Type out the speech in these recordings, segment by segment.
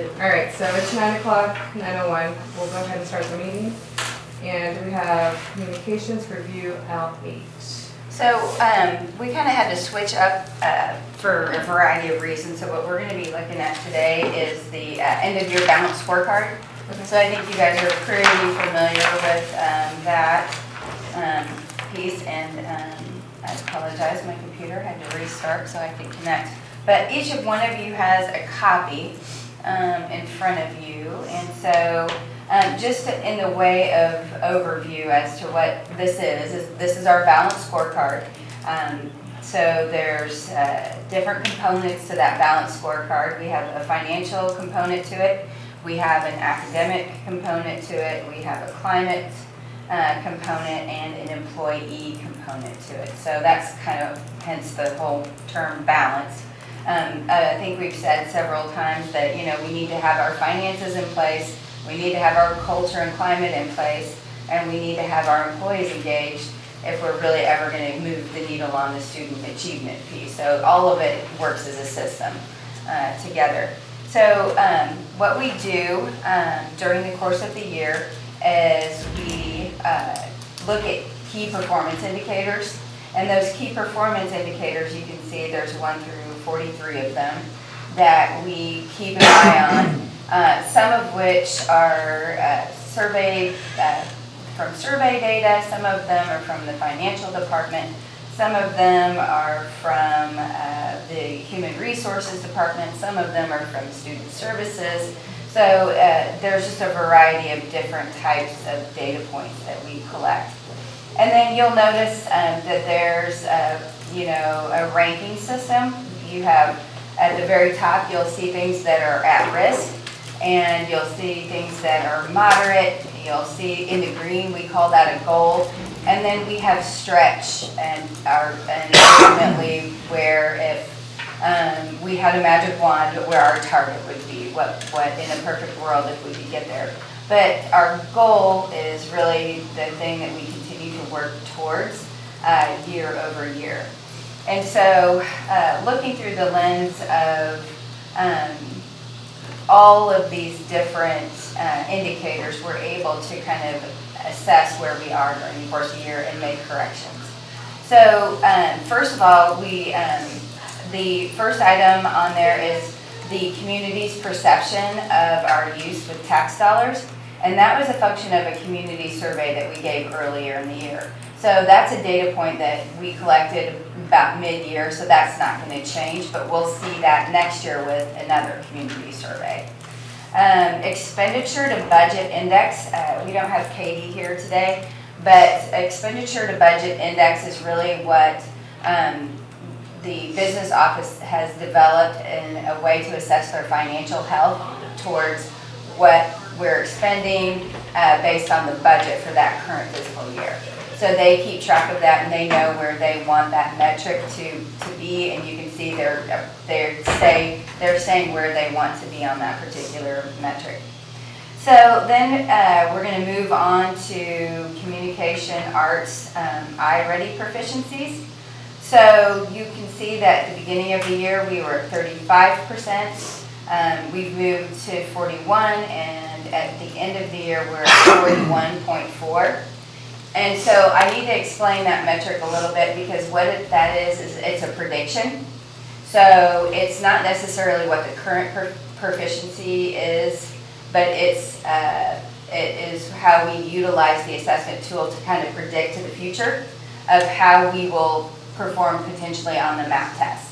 All right, so it's 9 o'clock, 9:01. We'll go ahead and start the meeting. And we have communications review L8. So we kind of had to switch up for a variety of reasons. So what we're going to be looking at today is the end of year balance scorecard. Okay. So I think you guys are pretty familiar with that piece, and I apologize, my computer had to restart so I could connect. But each of one of you has a copy in front of you, and so just in the way of overview as to what this is our balance scorecard. So there's different components to that balance scorecard. We have a financial component to it, we have an academic component to it, we have a climate component, and an employee component to it. So that's kind of hence the whole term balance. I think we've said several times that we need to have our finances in place, we need to have our culture and climate in place, and we need to have our employees engaged if we're really ever going to move the needle on the student achievement piece. So all of it works as a system together. So what we do during the course of the year is we look at key performance indicators, and those key performance indicators, you can see there's 1 through 43 of them that we keep an eye on, some of which are surveyed from survey data, some of them are from the financial department, some of them are from the human resources department, some of them are from student services. So there's just a variety of different types of data points that we collect. And then you'll notice that there's a ranking system. You have at the very top, you'll see things that are at risk, and you'll see things that are moderate. You'll see in the green, we call that a goal. And then we have stretch, and ultimately where if we had a magic wand, where our target would be, what in a perfect world if we could get there. But our goal is really the thing that we continue to work towards year over year. And so looking through the lens of all of these different indicators, we're able to kind of assess where we are during the course of the year and make corrections. So first of all, the first item on there is the community's perception of our use with tax dollars. And that was a function of a community survey that we gave earlier in the year. So that's a data point that we collected about mid-year, so that's not going to change, but we'll see that next year with another community survey. Expenditure to budget index, we don't have Katie here today, but expenditure to budget index is really what the business office has developed in a way to assess their financial health towards what we're expending based on the budget for that current fiscal year. So they keep track of that, and they know where they want that metric to be, and you can see they're saying where they want to be on that particular metric. So then we're going to move on to communication arts iReady proficiencies. So you can see that at the beginning of the year we were at 35%. We've moved to 41, and at the end of the year we're at 41.4. And so I need to explain that metric a little bit, because what that is it's a prediction. So it's not necessarily what the current proficiency is, but it is how we utilize the assessment tool to kind of predict to the future of how we will perform potentially on the math test.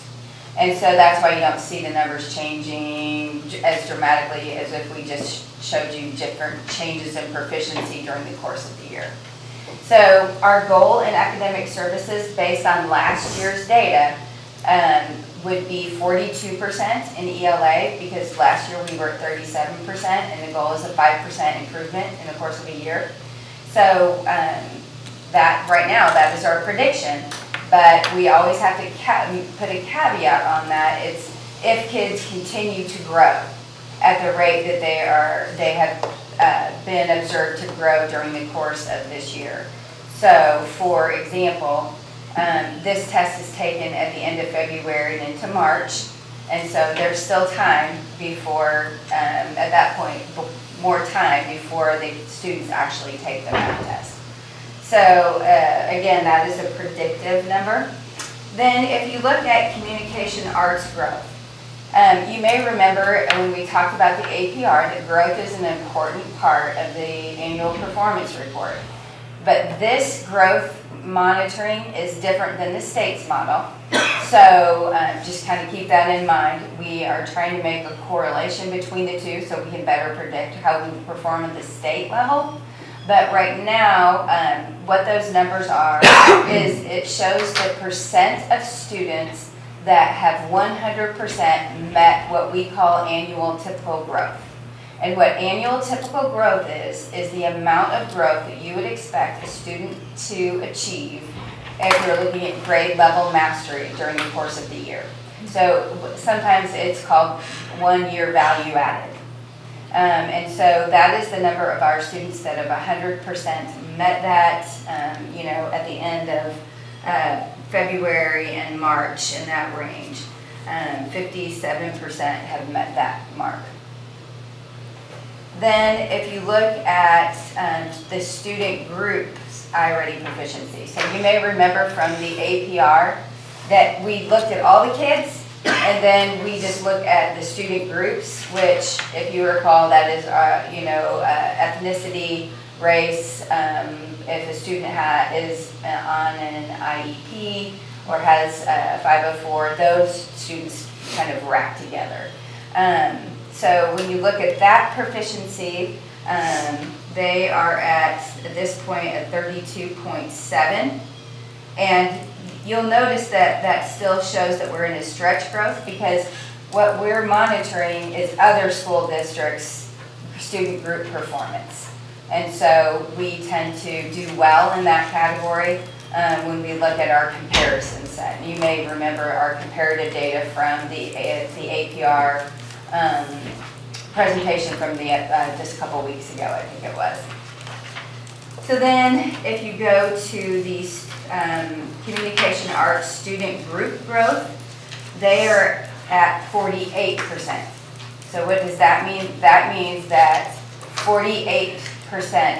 And so that's why you don't see the numbers changing as dramatically as if we just showed you different changes in proficiency during the course of the year. So our goal in academic services based on last year's data would be 42% in ELA, because last year we were at 37%, and the goal is a 5% improvement in the course of a year. So that right now, that is our prediction. But we always have to put a caveat on that. It's if kids continue to grow at the rate that they have been observed to grow during the course of this year. So, for example, this test is taken at the end of February and into March, And so there's still time before, at that point, more time before the students actually take the math test. So again, that is a predictive number. Then if you look at communication arts growth, you may remember when we talked about the APR that growth is an important part of the annual performance report. But this growth monitoring is different than the state's model. So just kind of keep that in mind. We are trying to make a correlation between the two so we can better predict how we perform at the state level. But right now, what those numbers are is it shows the percent of students that have 100% met what we call annual typical growth. And what annual typical growth is the amount of growth that you would expect a student to achieve if you're looking at grade level mastery during the course of the year. So sometimes it's called 1 year value added. And so that is the number of our students that have 100% met that, at the end of February and March, in that range. 57% have met that mark. Then if you look at the student groups I-ready proficiency. So you may remember from the APR that we looked at all the kids and then we just look at the student groups, which if you recall that is, ethnicity, race, if a student is on an IEP or has a 504, those students kind of rack together. So when you look at that proficiency, they are at this point at 32.7. And you'll notice that that still shows that we're in a stretch growth because what we're monitoring is other school districts' student group performance. And so we tend to do well in that category when we look at our comparison set. You may remember our comparative data from the APR presentation from just a couple weeks ago, I think it was. So then if you go to the communication arts student group growth, they are at 48%. So what does that mean? That means that 48%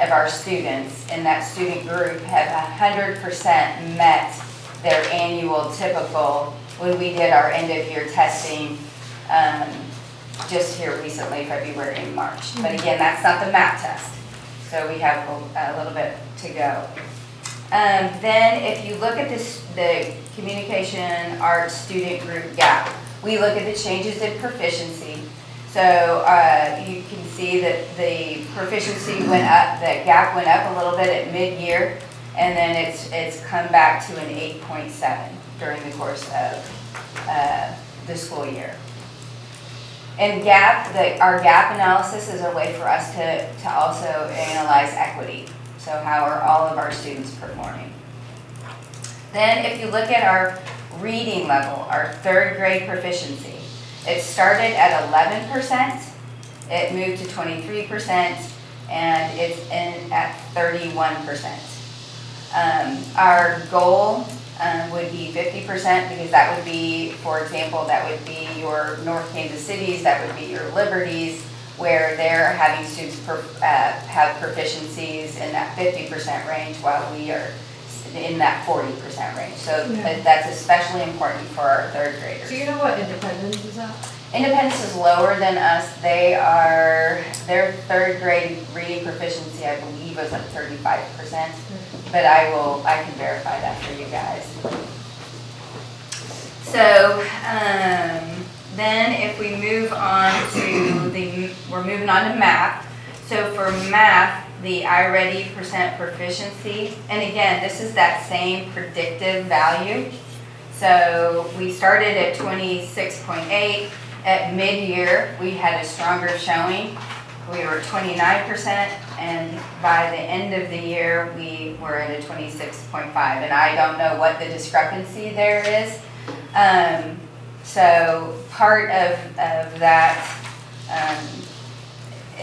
of our students in that student group have 100% met their annual typical when we did our end of year testing just here recently, February and March. But again, that's not the math test. So we have a little bit to go. Then if you look at the communication arts student group gap, we look at the changes in proficiency. So you can see that the proficiency went up, the gap went up a little bit at mid-year, and then it's come back to an 8.7 during the course of the school year. And our gap analysis is a way for us to also analyze equity. So how are all of our students performing? Then if you look at our reading level, our third grade proficiency, it started at 11%, it moved to 23%, and it's at 31%. Our goal would be 50% because that would be, for example, that would be your North Kansas Cities, that would be your Liberties, where they're having students have proficiencies in that 50% range while we are in that 40% range. So that's especially important for our third graders. Do you know what Independence is at? Independence is lower than us. Their third grade reading proficiency, I believe, was at 35%. But I can verify that for you guys. So then if we move on to we're moving on to math. So for math, the I-ready percent proficiency, and again, this is that same predictive value. So we started at 26.8. At mid-year, we had a stronger showing. We were at 29%, and by the end of the year, we were at a 26.5. And I don't know what the discrepancy there is. So part of that,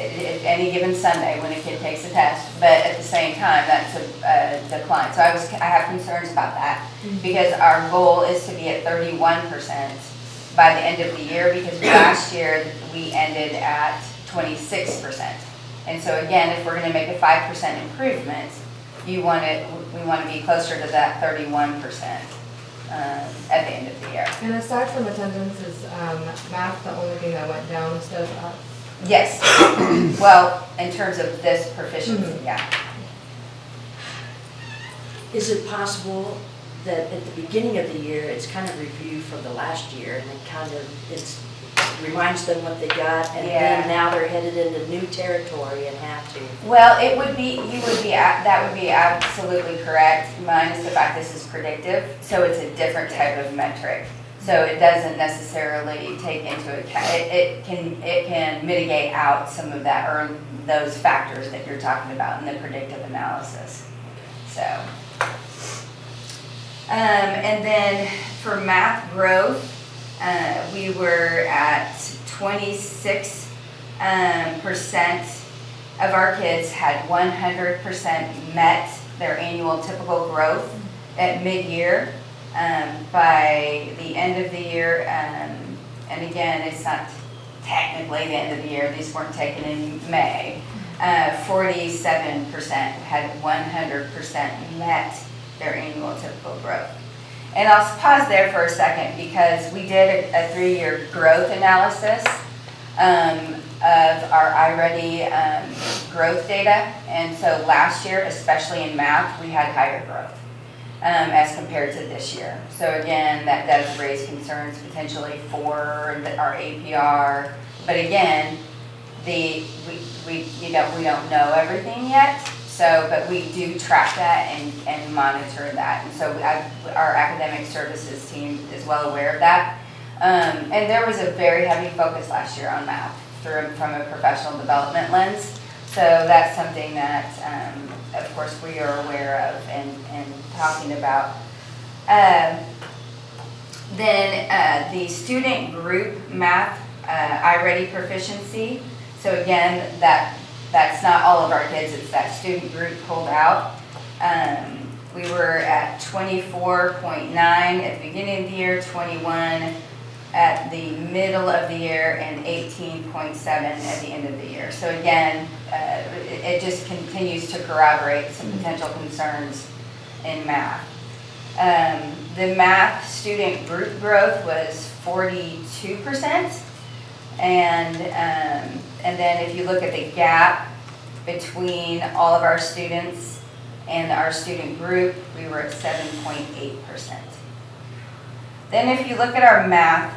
any given Sunday when a kid takes a test, but at the same time, that's a decline. So I have concerns about that because our goal is to be at 31% by the end of the year, because last year we ended at 26%. And so again, if we're gonna make a 5% improvement, we wanna be closer to that 31% at the end of the year. And aside from attendance, is math the only thing that went down instead of up? Yes, well, in terms of this proficiency, yeah. Is it possible that at the beginning of the year, it's kind of review from the last year, and it kind of, it reminds them what they got, and Yeah. then now they're headed into new territory and have to? Well, that would be absolutely correct, minus the fact this is predictive, so it's a different type of metric. So it doesn't necessarily take into account, it can mitigate out some of that, or those factors that you're talking about in the predictive analysis. So, and then for math growth, we were at 26% of our kids had 100% met their annual typical growth at mid-year. By the end of the year, and again, it's not technically the end of the year, these weren't taken in May, 47% had 100% met their annual typical growth. And I'll pause there for a second, because we did a 3-year growth analysis of our iReady growth data. And so last year, especially in math, we had higher growth as compared to this year. So again, that does raise concerns potentially for our APR. But again, we don't know everything yet. So, but we do track that and monitor that. And so our academic services team is well aware of that. And there was a very heavy focus last year on math from a professional development lens. So that's something that, of course, we are aware of and talking about. Then the student group math iReady proficiency. So again, that's not all of our kids, it's that student group pulled out. We were at 24.9 at the beginning of the year, 21 at the middle of the year, and 18.7 at the end of the year. So again, it just continues to corroborate some potential concerns in math. The math student group growth was 42%. And then if you look at the gap between all of our students and our student group, we were at 7.8%. Then if you look at our math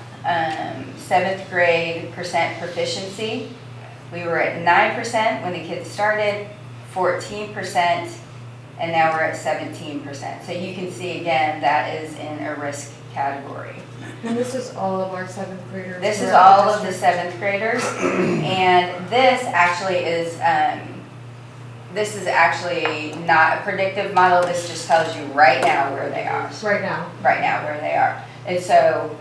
7th grade percent proficiency, we were at 9% when the kids started, 14%, and now we're at 17%. So you can see again, that is in a risk category. And this is all of our 7th graders? This is all of the 7th graders, and this is actually not a predictive model. This just tells you right now where they are. Right now. Right now where they are. And so,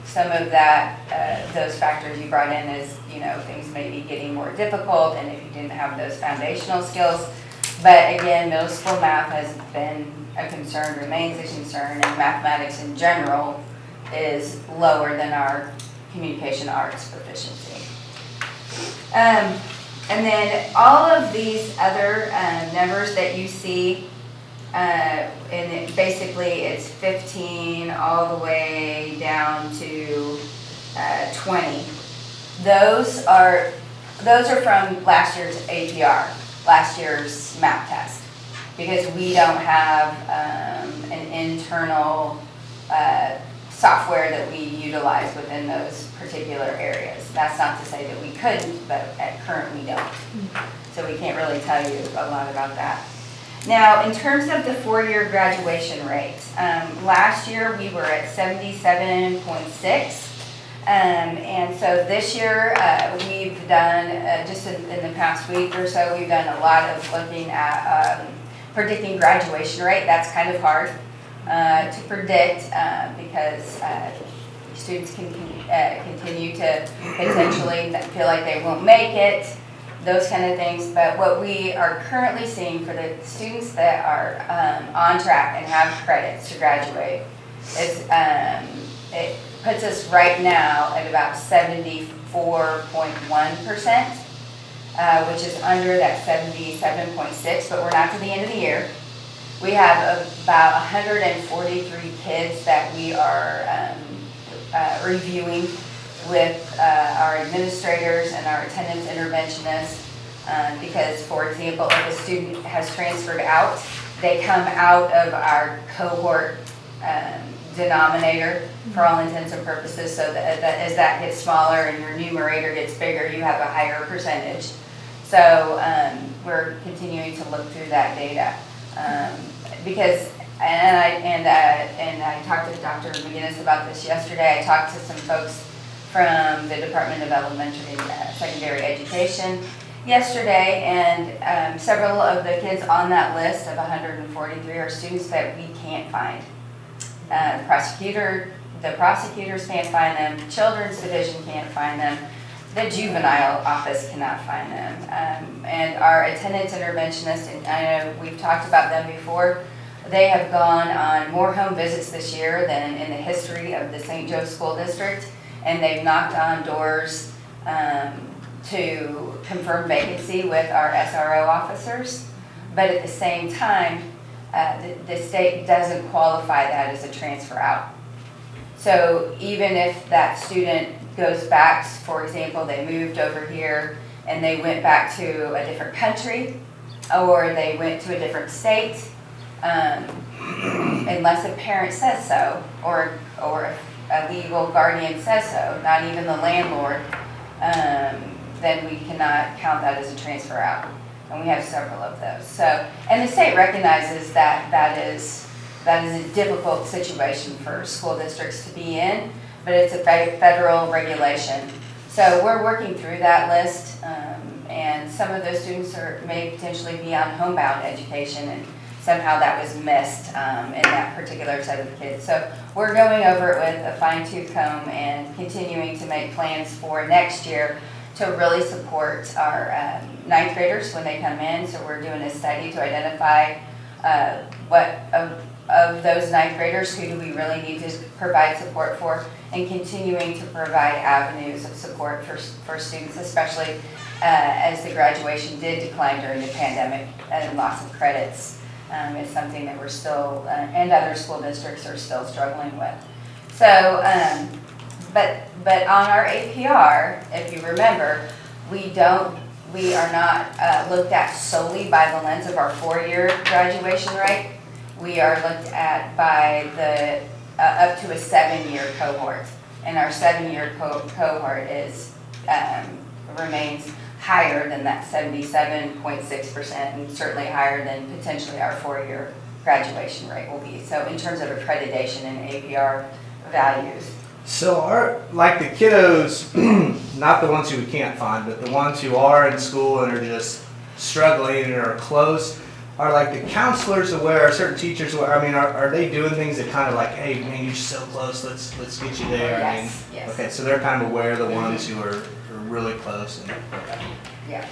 some of that, those factors you brought in is, things may be getting more difficult, and if you didn't have those foundational skills. But again, middle school math has been a concern, remains a concern, and mathematics in general is lower than our communication arts proficiency. And then all of these other numbers that you see, and basically it's 15 all the way down to 20. Those are from last year's APR, last year's math test, because we don't have an internal software that we utilize within those particular areas. That's not to say that we couldn't, but at current we don't. So we can't really tell you a lot about that. Now, in terms of the 4-year graduation rate, last year we were at 77.6. And so this year we've done, just in the past week or so, we've done a lot of looking at predicting graduation rate. That's kind of hard to predict because students can continue to potentially feel like they won't make it, those kind of things. But what we are currently seeing for the students that are on track and have credits to graduate is puts us right now at about 74.1%, which is under that 77.6, but we're not to the end of the year. We have about 143 kids that we are reviewing with our administrators and our attendance interventionists, because, for example, if a student has transferred out, they come out of our cohort denominator for all intents and purposes, so that as that gets smaller and your numerator gets bigger, you have a higher percentage. So we're continuing to look through that data, because, and I talked to Dr. McGinnis about this yesterday. I talked to some folks from the Department of Elementary and Secondary Education yesterday, and several of the kids on that list of 143 are students that we can't find. The prosecutors can't find them, Children's Division can't find them, the juvenile office cannot find them, and our attendance interventionists, and I know we've talked about them before, they have gone on more home visits this year than in the history of the St. Joe School District, and they've knocked on doors to confirm vacancy with our SRO officers, but at the same time, the state doesn't qualify that as a transfer out. So even if that student goes back, for example, they moved over here and they went back to a different country, or they went to a different state, unless a parent says so, or a legal guardian says so, not even the landlord, then we cannot count that as a transfer out. And we have several of those. So, and the state recognizes that that is a difficult situation for school districts to be in, but it's a federal regulation. So we're working through that list, and some of those students may potentially be on homebound education, and somehow that was missed in that particular set of kids. So we're going over it with a fine-tooth comb and continuing to make plans for next year to really support our ninth graders when they come in. So we're doing a study to identify what of those ninth graders, who do we really need to provide support for, and continuing to provide avenues of support for students, especially as the graduation did decline during the pandemic and loss of credits. It's something that we're still, and other school districts are still struggling with. So, but on our APR, if you remember, we are not looked at solely by the lens of our 4-year graduation rate. We are looked at by the up to a 7-year cohort, and our 7-year cohort remains higher than that 77.6%, and certainly higher than potentially our 4-year graduation rate will be. So in terms of accreditation and APR values. So like the kiddos, not the ones who we can't find, but the ones who are in school and are just struggling and are close, are like the counselors aware, are certain teachers aware? I mean, are they doing things that kind of like, hey man, you're so close, let's get you there? Yes, I mean, yes. Okay, so they're kind of aware of the ones who are really close. And, Yeah.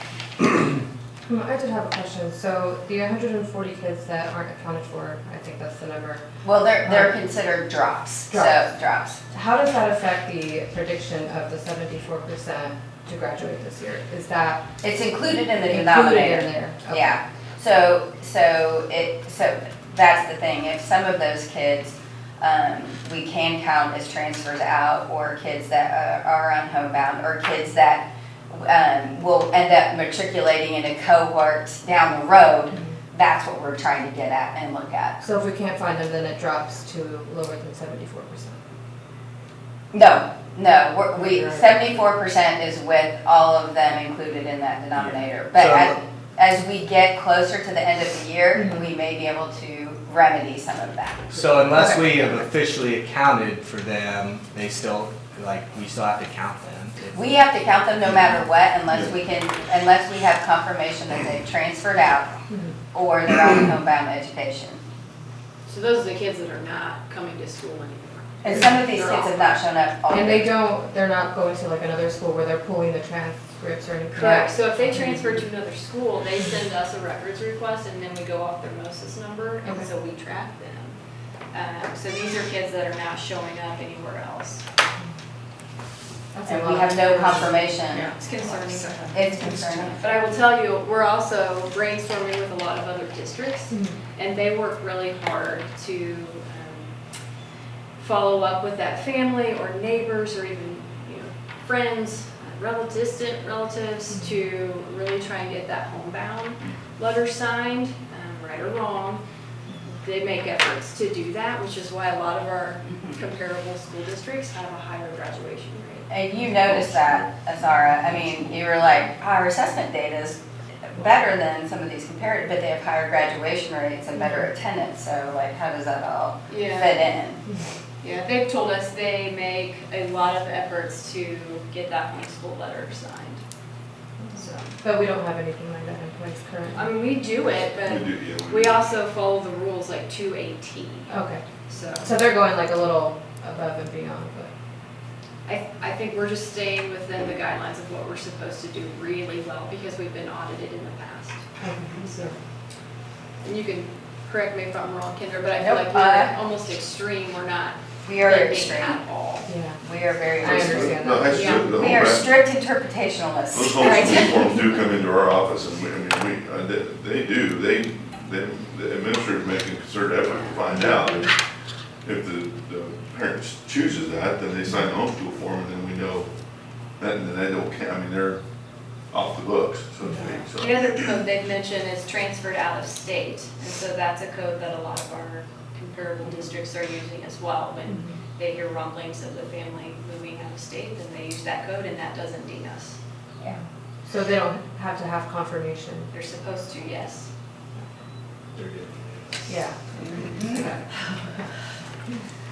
I did have a question. So the 140 kids that aren't accounted for, I think that's the number. Well, they're considered drops. Drops. So drops. How does that affect the prediction of the 74% to graduate this year? Is that It's included in the included denominator. in there? Okay. Yeah. So that's the thing. If some of those kids we can count as transfers out, or kids that are on homebound, or kids that will end up matriculating in a cohort down the road, that's what we're trying to get at and look at. So if we can't find them, then it drops to lower than 74%. No, Right. 74% is with all of them included in that denominator. But So- as we get closer to the end of the year, we may be able to remedy some of that. So unless we have officially accounted for them, they still, we still have to count them. We have to count them no matter what, unless we have confirmation that they've transferred out or they're on homebound education. So those are the kids that are not coming to school anymore. And some of these kids have not shown up all And year. they're not going to like another school where they're pulling the transcripts or anything? Correct, so if they transfer to another school, they send us a records request and then we go off their MOSIS number, and Okay. so we track them. So these are kids that are not showing up anywhere else. That's a And lot. we have no confirmation. It's concerning. It's concerning. But I will tell you, we're also brainstorming with a lot of other districts, and they work really hard to follow up with that family or neighbors or even, friends, distant relatives, to really try and get that homebound letter signed, right or wrong. They make efforts to do that, which is why a lot of our comparable school districts have a higher graduation rate. And you noticed that, Azara. I mean, you were like, our assessment data is better than some of these comparative, but they have higher graduation rates and better attendance. So like, how does that all fit in? Yeah, they've told us they make a lot of efforts to get that homeschool letter signed. So, But we don't have anything like that in place currently. I mean, we do it, but We do, yeah. we also follow the rules like 2AT. Okay, So so they're going like a little above and beyond, but. I think we're just staying within the guidelines of what we're supposed to do really well because we've been audited in the past. So, and you can correct me if I'm wrong, Kendra, but I feel Nope, like we're almost extreme. We're not We are bending extreme. at all. Yeah. We are very I extreme. understand No, that's Yeah. true. The We whole are rest- strict interpretationalists. Those homeschool forms do come into our office, and the administrators make a concerted effort to find out. If the parents chooses that, then they sign the homeschool form, and then we know that, and then they don't count, I mean, they're off the books, so to speak, so. The other code they've mentioned is transferred out of state, and so that's a code that a lot of our comparable districts are using as well. When they hear rumblings of the family moving out of state, then they use that code, and that doesn't ding us. Yeah. So they don't have to have confirmation? They're supposed to, yes. Yeah.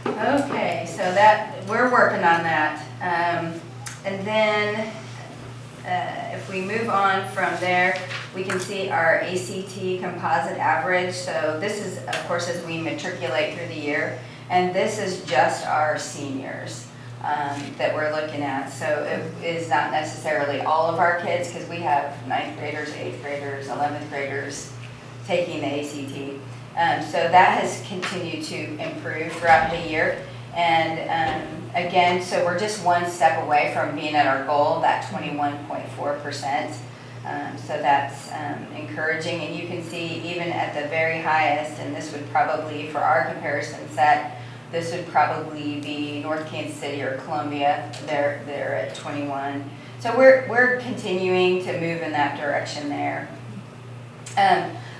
Okay, so that, we're working on that. And then, if we move on from there, we can see our ACT composite average. So this is, of course, as we matriculate through the year, and this is just our seniors that we're looking at. So it is not necessarily all of our kids, because we have 9th graders, 8th graders, 11th graders taking the ACT. So that has continued to improve throughout the year. And again, so we're just one step away from being at our goal, that 21.4%. So that's encouraging. And you can see even at the very highest, and this would probably, for our comparison set, this would probably be North Kansas City or Columbia. They're at 21. So we're continuing to move in that direction there.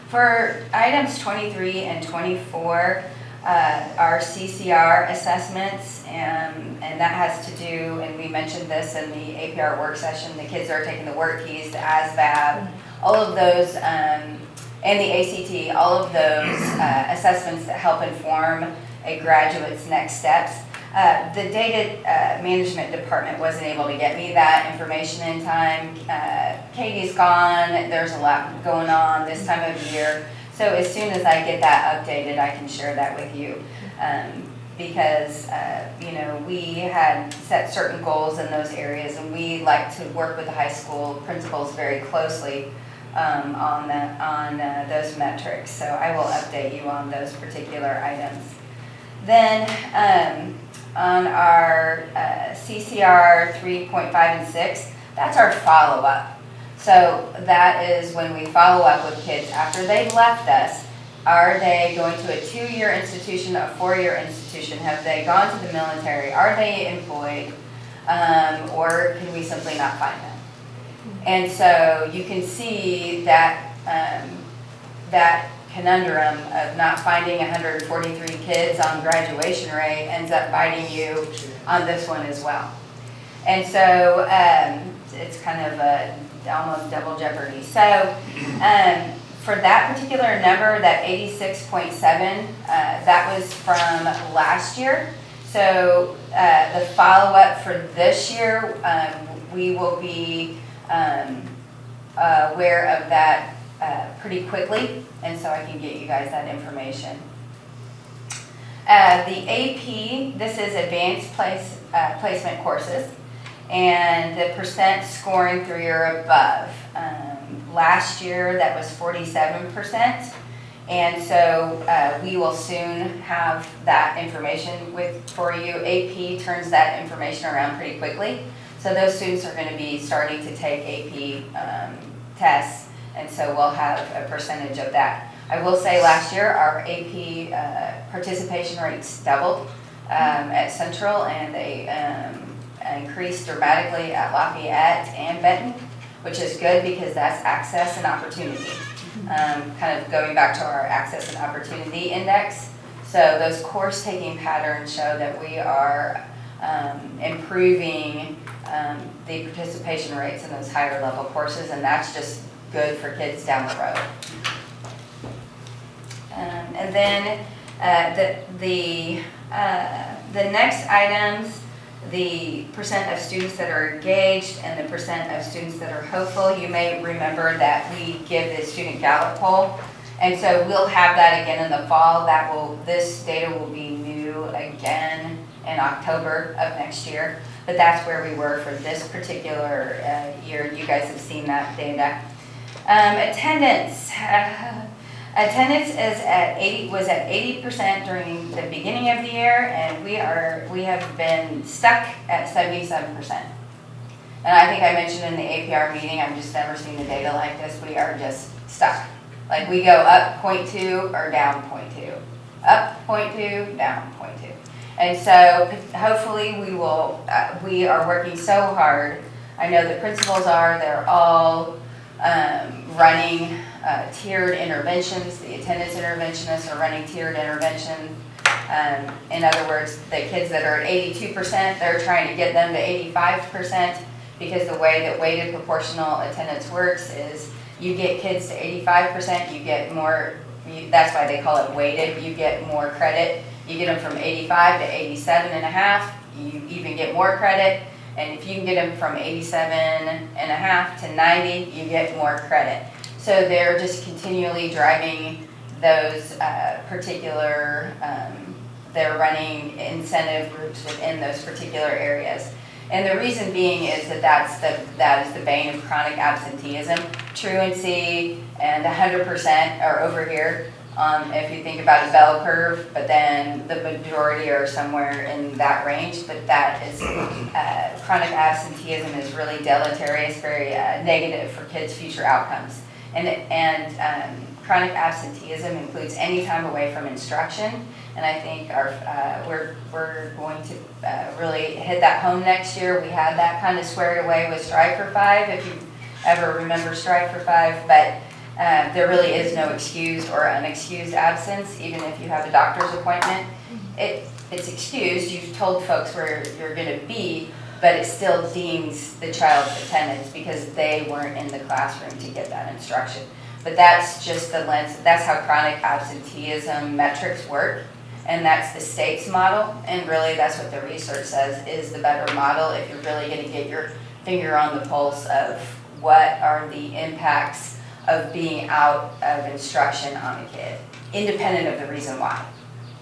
For items 23 and 24, our CCR assessments, and that has to do, and we mentioned this in the APR work session, the kids are taking the work keys, the ASVAB, all of those, and the ACT, all of those assessments that help inform a graduate's next steps. The data management department wasn't able to get me that information in time. Katie's gone, there's a lot going on this time of year. So as soon as I get that updated, I can share that with you. Because, we had set certain goals in those areas, and we like to work with the high school principals very closely on those metrics. So I will update you on those particular items. Then on our CCR 3.5 and 6, that's our follow-up. So that is when we follow up with kids after they've left us. Are they going to a 2-year institution, a 4-year institution? Have they gone to the military? Are they employed? Or can we simply not find them? And so you can see that that conundrum of not finding 143 kids on graduation rate ends up biting you on this one as well. And so it's kind of almost double jeopardy. So for that particular number, that 86.7, that was from last year. So the follow-up for this year, we will be aware of that pretty quickly, and so I can get you guys that information. The AP, this is advanced placement courses, and the percent scoring 3 or above. Last year, that was 47%, And so we will soon have that information for you. AP turns that information around pretty quickly. So those students are going to be starting to take AP tests, and so we'll have a percentage of that. I will say last year our AP participation rates doubled at Central, and they increased dramatically at Lafayette and Benton, which is good because that's access and opportunity. Kind of going back to our access and opportunity index. So those course taking patterns show that we are improving the participation rates in those higher level courses, and that's just good for kids down the road. And then the next items, the percent of students that are engaged and the percent of students that are hopeful. You may remember that we give the student Gallup poll, and so we'll have that again in the fall. This data will be new again in October of next year, but that's where we were for this particular year. You guys have seen that data. Attendance. Attendance was at 80% during the beginning of the year, and we have been stuck at 77%. And I think I mentioned in the APR meeting, I've just never seen the data like this. We are just stuck. Like we go up 0.2 or down 0.2, up 0.2, down 0.2. And so hopefully we are working so hard. I know the principals are, they're all running tiered interventions. The attendance interventionists are running tiered interventions. In other words, the kids that are at 82%, they're trying to get them to 85%, because the way that weighted proportional attendance works is you get kids to 85%, you get more, that's why they call it weighted, you get more credit. You get them from 85 to 87.5, you even get more credit. And if you can get them from 87.5 to 90, you get more credit. So they're just continually driving those particular, they're running incentive groups within those particular areas. And the reason being is that is the bane of chronic absenteeism. Truancy and 100% are over here. If you think about a bell curve, but then the majority are somewhere in that range, but that is, chronic absenteeism is really deleterious, very negative for kids' future outcomes. And chronic absenteeism includes any time away from instruction, and I think we're going to really hit that home next year. We had that kind of squared away with Strive for 5, if you ever remember Strive for 5, but there really is no excused or unexcused absence, even if you have a doctor's appointment. It's excused, you've told folks where you're going to be, but it still deems the child's attendance because they weren't in the classroom to get that instruction. But that's just the lens, that's how chronic absenteeism metrics work, and that's the state's model, and really that's what the research says is the better model if you're really going to get your finger on the pulse of what are the impacts of being out of instruction on a kid, independent of the reason why.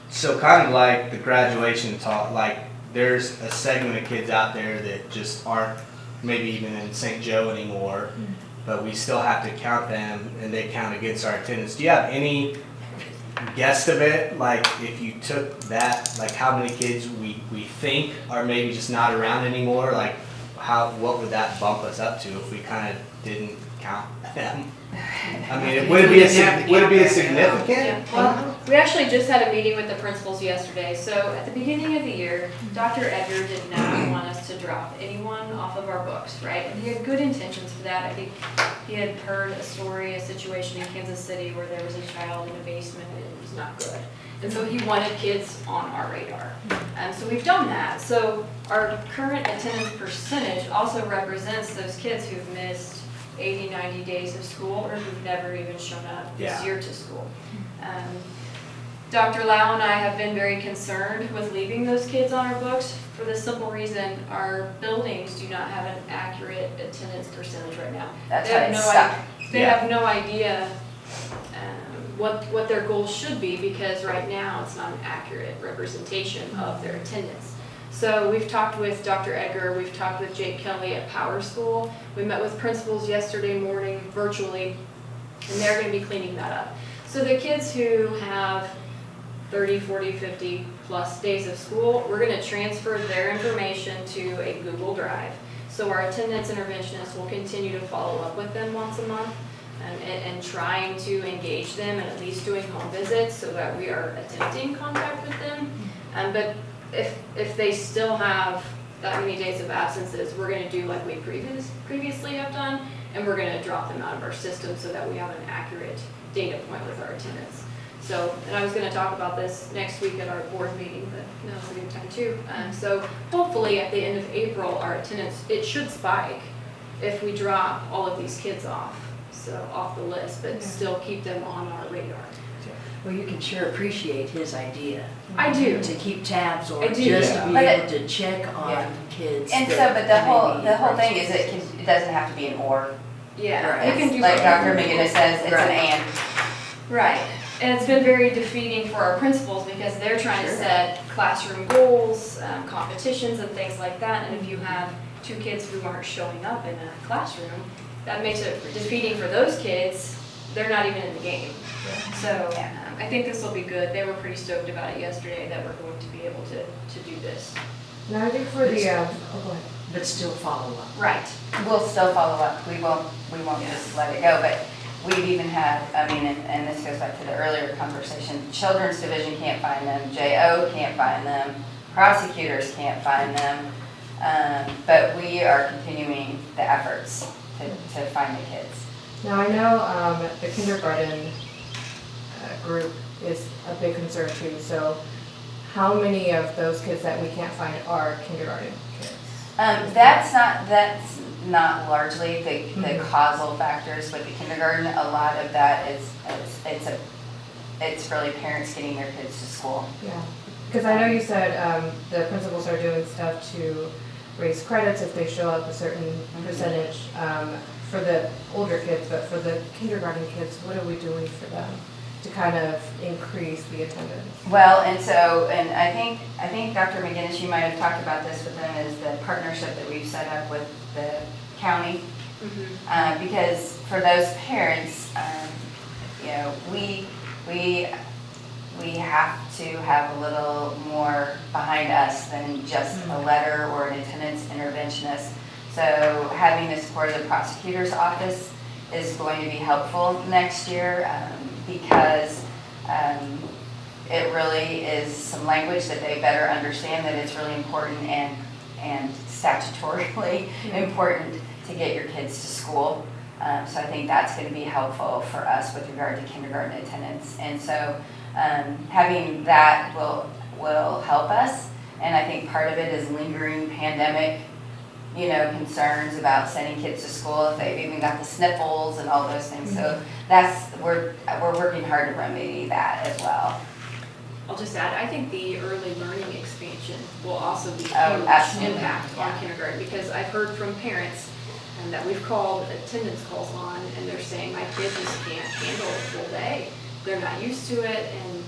So kind of like the graduation talk, like there's a segment of kids out there that just aren't maybe even in St. Joe anymore, but we still have to count them and they count against our attendance. Do you have any guesstimate, like if you took that, like how many kids we think are maybe just not around anymore, like what would that bump us up to if we kind of didn't count them? I mean, would it be a significant? Yeah. Well, we actually just had a meeting with the principals yesterday. So at the beginning of the year, Dr. Edgar did not want us to drop anyone off of our books, right? And he had good intentions for that. I think he had heard a situation in Kansas City where there was a child in a basement and it was not good. And so he wanted kids on our radar. And so we've done that. So our current attendance percentage also represents those kids who've missed 80, 90 days of school, or who've never even shown up this year to school. Dr. Lau and I have been very concerned with leaving those kids on our books for the simple reason our buildings do not have an accurate attendance percentage right now. They have no idea what their goals should be, because right now it's not an accurate representation of their attendance. So we've talked with Dr. Edgar, we've talked with Jake Kelly at Power School. We met with principals yesterday morning virtually, and they're going to be cleaning that up. So the kids who have 30, 40, 50 plus days of school, we're gonna transfer their information to a Google Drive. So our attendance interventionists will continue to follow up with them once a month and trying to engage them and at least doing home visits so that we are attempting contact with them. But if they still have that many days of absences, we're gonna do like we previously have done, and we're gonna drop them out of our system so that we have an accurate data point with our attendance. So, and I was gonna talk about this next week at our board meeting, but now's a good time too. So hopefully at the end of April, our attendance, it should spike if we drop all of these kids off the list, but still keep them on our radar. Well, you can sure appreciate his idea. I do. To keep tabs or I do. just to be But able to check on Yeah. kids. And so, that but the maybe whole thing are- is it doesn't have to be an or. Yeah, Right. you can do Like both. Dr. McGinnis says, it's an Right. and. Right, and it's been very defeating for our principals because they're trying to Sure. set classroom goals, competitions and things like that. And if you have two kids who aren't showing up in a classroom, that makes it defeating for those kids. They're not even in the game. So I think this will be good. They were pretty stoked about it yesterday that we're going to be able to do this. Now, I think for the, oh, go ahead. But still follow up. Right. We'll still follow up. We won't just let it go, but we've even had, I mean, and this goes back to the earlier conversation, Children's Division can't find them, JO can't find them, prosecutors can't find them, but we are continuing the efforts to find the kids. Now, I know the kindergarten group is a big concern too, so how many of those kids that we can't find are kindergarten kids? That's not largely the causal factors with the kindergarten. A lot of that is, it's really parents getting their kids to school. Yeah, because I know you said the principals are doing stuff to raise credits if they show up a certain percentage for the older kids, but for the kindergarten kids, what are we doing for them to kind of increase the attendance? Well, and I think Dr. McGinnis, you might have talked about this with them, is the partnership that we've set up with the county. Because for those parents, you know, we have to have a little more behind us than just a letter or an attendance interventionist. So having the support of the prosecutor's office is going to be helpful next year because it really is some language that they better understand that it's really important and statutorily important to get your kids to school. So I think that's going to be helpful for us with regard to kindergarten attendance. And so having that will help us. And I think part of it is lingering pandemic, you know, concerns about sending kids to school if they've even got the sniffles and all those things. So we're working hard to remedy that as well. I'll just add, I think the early learning expansion will also be a Oh, huge absolutely. impact Yeah. on kindergarten, because I've heard from parents that we've called attendance calls on, and they're saying, my kid just can't handle a full day. They're not used to it, and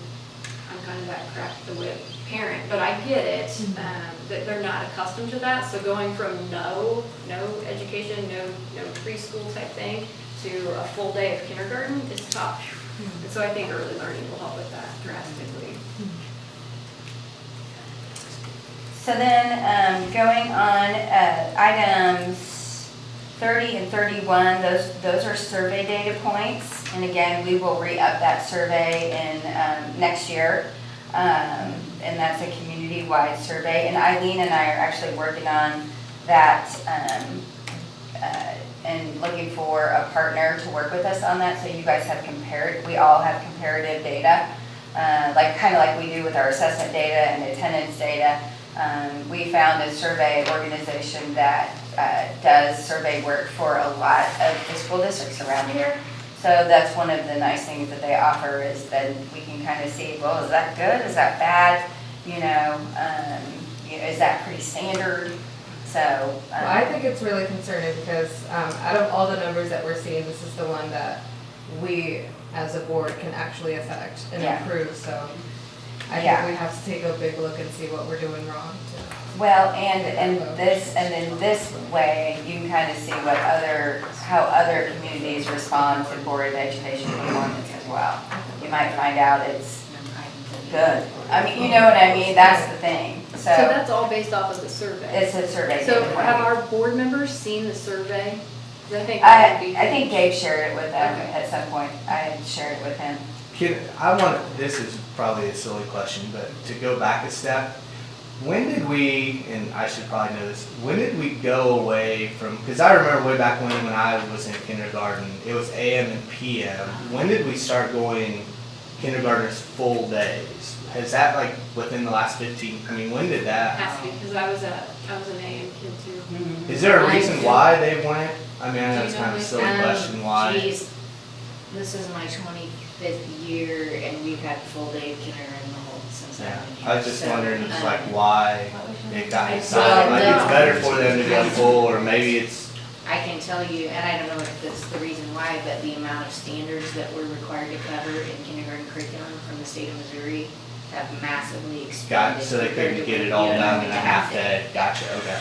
I'm kind of that cracked-the-whip parent, but I get it, that they're not accustomed to that. So going from no education, no preschool type thing, to a full day of kindergarten is tough. And so I think early learning will help with that drastically. So then, going on, items 30 and 31, those are survey data points. And again, we will re-up that survey in next year. And that's a community-wide survey. And Eileen and I are actually working on that and looking for a partner to work with us on that. So you guys have we all have comparative data, kind of like we do with our assessment data and attendance data. We found a survey organization that does survey work for a lot of the school districts around here. So that's one of the nice things that they offer, is that we can kind of see, well, is that good? Is that bad? You know, is that pretty standard? So. Well, I think it's really concerning because out of all the numbers that we're seeing, this is the one that we as a board can actually affect and improve. So I think we have to take a big look and see what we're doing wrong. Well, and then this way, you can kind of see how other communities respond to board education performance as well. you might find out it's good. I mean, you know what I mean? That's the thing. So that's all based off of the survey. It's a survey. So data have point. our board members seen the survey? 'Cause I think that would be. I think Gabe shared it with them Okay. at some point. I had shared it with him. This is probably a silly question, but to go back a step, when did we, and I should probably know this, when did we go away from, because I remember way back when I was in kindergarten, it was AM and PM. When did we start going kindergartners full days? Has that like within the last 15, I mean, when did that? Has to be, because I was an AM kid too. Is there a reason why they went? I mean, I know Do it's you kind know of a this? silly question, why? Geez, this is my 25th year and we've had full day kindergarten the whole since Yeah, I've been here. I was just So, wondering, it's like, um, why it got I decided, like, don't it's know. better for them to go full, or maybe it's, I can tell you, and I don't know if that's the reason why, but the amount of standards that we're required to cover in kindergarten curriculum from the state of Missouri have massively got, expanded. so they compared couldn't to get when it all you and I done went in a to half day. Gotcha, okay.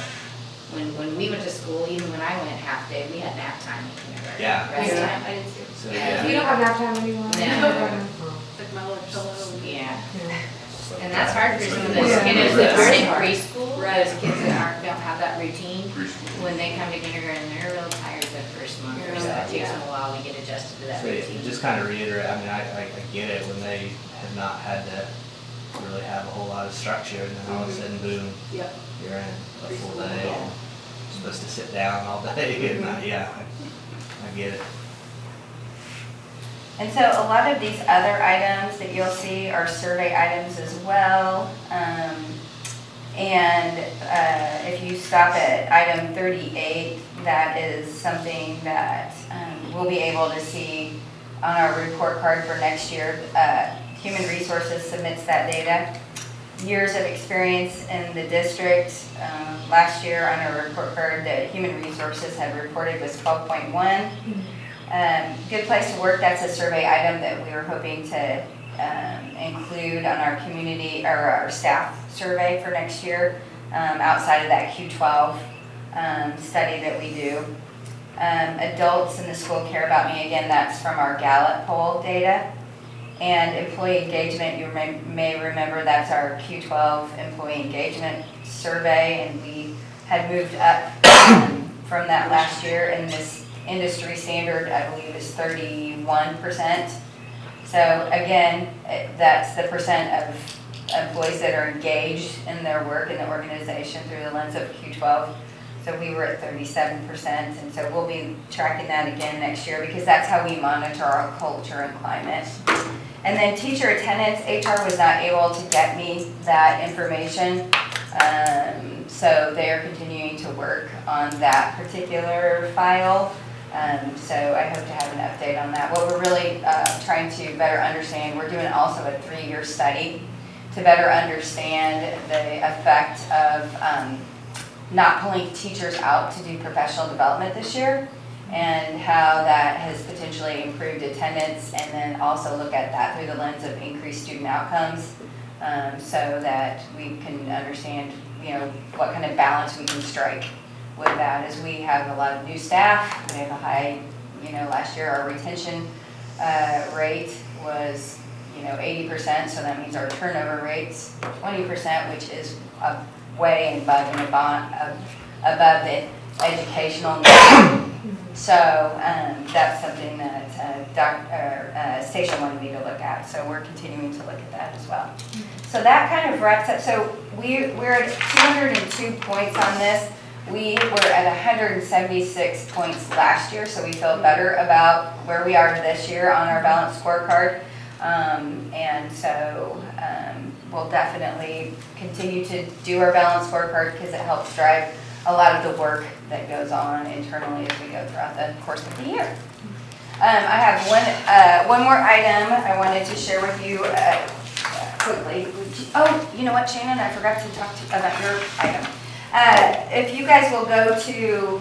When we went to school, even when I went half day, we had nap time in kindergarten. Yeah. Rest Yeah, time. I didn't see it. So, Yeah. yeah. You don't have nap time anymore? No. Took my little pillow. Yeah, Yeah. and that's hard for some of Yeah. those kiddos that aren't in Right. preschool, Right. those kids that don't have that routine. Preschool. When they come to kindergarten, they're real tired the first month or so. It takes Yeah. them a while to get adjusted to that So, yeah, routine. just kind of reiterate, I mean, I get it, when they have not had to really have a whole lot of structure, and then all of a sudden, boom, Yep. you're in a full Preschool, day, yeah. and supposed to sit down all day, and, yeah, I get it. And so a lot of these other items that you'll see are survey items as well. If you stop at item 38, that is something that we'll be able to see on our report card for next year. Human Resources submits that data. Years of experience in the district. Last year on our report card that Human Resources had reported was 12.1. Good place to work, that's a survey item that we were hoping to include on our community, or our staff survey for next year, outside of that Q12 study that we do. Adults in the school care about me, again, that's from our Gallup poll data. And employee engagement, you may remember, that's our Q12 employee engagement survey, and we had moved up from that last year, and this industry standard, I believe, is 31%. So again, that's the percent of employees that are engaged in their work in the organization through the lens of Q12. So we were at 37%, and so we'll be tracking that again next year, because that's how we monitor our culture and climate. And then teacher attendance, HR was not able to get me that information. So they are continuing to work on that particular file. So I hope to have an update on that. What we're really trying to better understand, we're doing also a 3-year study to better understand the effect of not pulling teachers out to do professional development this year, and how that has potentially improved attendance, and then also look at that through the lens of increased student outcomes, so that we can understand, what kind of balance we can strike with that, as we have a lot of new staff. We have a high, last year our retention rate was, 80%, so that means our turnover rate's 20%, which is way above above the educational norm. So that's something that Station wanted me to look at, so we're continuing to look at that as well. So that kind of wraps up. So we're at 202 points on this. We were at 176 points last year, so we feel better about where we are this year on our balanced scorecard. And so we'll definitely continue to do our balanced scorecard, because it helps drive a lot of the work that goes on internally as we go throughout the course of the year. I have one more item I wanted to share with you quickly. Oh, you know what, Shannon? I forgot to talk to you about your item. If you guys will go to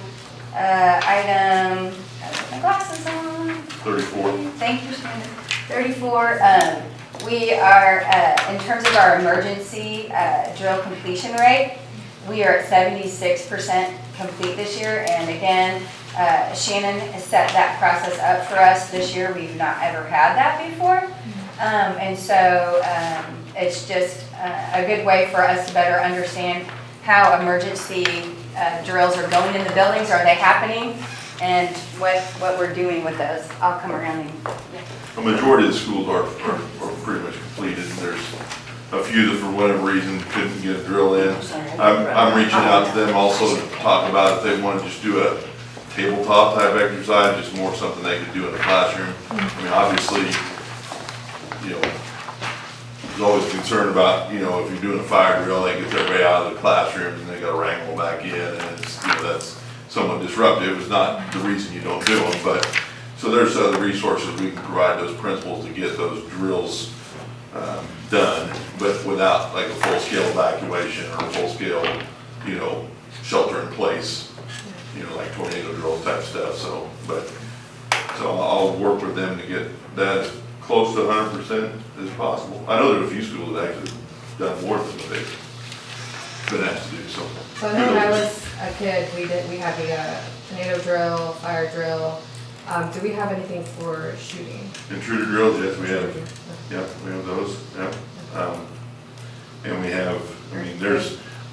item, gotta put my glasses on. 34. Thank you, Shannon. 34, we are, in terms of our emergency drill completion rate, we are at 76% complete this year. And again, Shannon has set that process up for us this year. We've not ever had that before. And so it's just a good way for us to better understand how emergency drills are going in the buildings, are they happening, and what we're doing with those. I'll come around and, A majority of the schools are pretty much completed. There's a few that for whatever reason couldn't get a drill in. I'm reaching out to them also to talk about if they want to just do a tabletop type exercise, just more something they could do in the classroom. I mean, obviously, you know, there's always concern about, you know, if you're doing a fire drill, that gets everybody out of the classroom and they gotta wrangle back in, and it's, you know, that's somewhat disruptive. It's not the reason you don't do them, but, so there's other resources we can provide those principals to get those drills done, but without like a full-scale evacuation or a full-scale, you know, shelter in place, you know, like tornado drill type stuff, so, but, so I'll work with them to get that as close to 100% as possible. I know there's a few schools that actually done more than what they've been asked to do, so. So I know when I was a kid, we had the tornado drill, fire drill. Do we have anything for shooting? Intruder drills, yes, we have, yeah, we have those, yeah. And we have, I mean,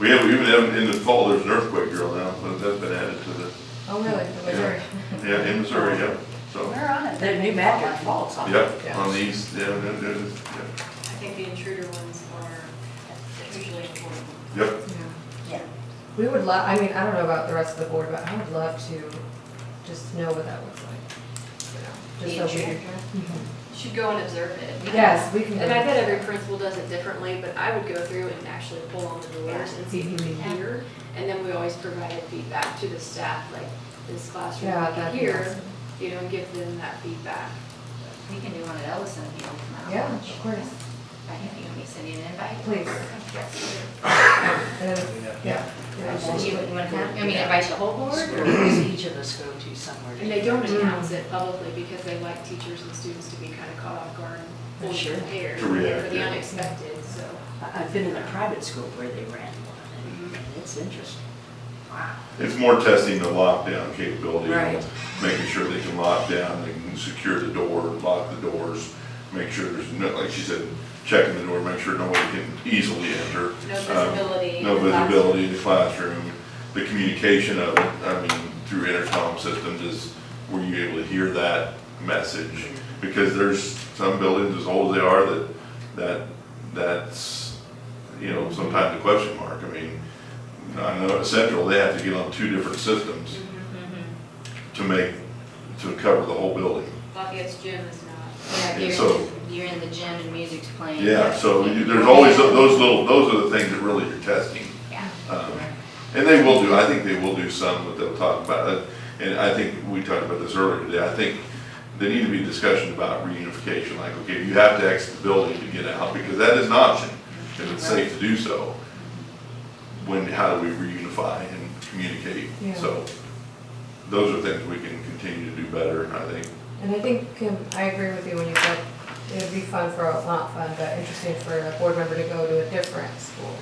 we even have, in the fall, there's an earthquake drill now, but that's been added to the, Oh, really? In Missouri? yeah, in Missouri, yeah, so. we're on it. The New Madrid Falls on. Yep, on the east, yeah, yeah. I think the intruder ones are usually important. Yep, Yeah. We would love, I mean, I don't know about the rest of the board, but I would love to just know what that looks like. You know, just so we. Should go and observe it. Yes, we can. And I bet every principal does it differently, but I would go through and actually pull on the doors and see if you can hear. And then we always provided feedback to the staff, like this classroom, Yeah, you can that'd be hear, awesome. you know, and give them that feedback. We can do one at Ellison if you don't come out. Yeah, of course. I think you want me to send you an invite? Please. And then, yeah. You want to come? I mean, invite the whole board? Where or- does each of us go to somewhere? And they don't announce it publicly because they like teachers and students to be kind of caught off guard and fully Sure. prepared To react, for the yeah. unexpected, so. I've been in a private school where they ran one, and it's interesting. Wow. it's more testing the lockdown capability. Right. Making sure they can lock down, they can secure the door, lock the doors, make sure there's no, like she said, checking the door, make sure nobody can easily enter. No visibility. No visibility in the classroom, the communication of it, I mean, through intercom systems, is, were you able to hear that message? Because there's some buildings, as old as they are, that's, you know, sometimes a question mark. I mean, I know at Central, they have to get on 2 different systems to cover the whole building. Lafayette's gym is not. Yeah, And so- you're in the gym and music's playing. Yeah, so there's always those are the things that really you're testing. Yeah. And they will do, I think they will do some, but they'll talk about it. And I think we talked about this earlier today, I think there need to be discussion about reunification, like, okay, you have to exit the building to get out, because that is an option, if it's safe to do so. How do we reunify and communicate? Yeah. So, those are things we can continue to do better, I think. And I think, I agree with you when you said it'd be fun for, not fun, but interesting for a board member to go to a different school.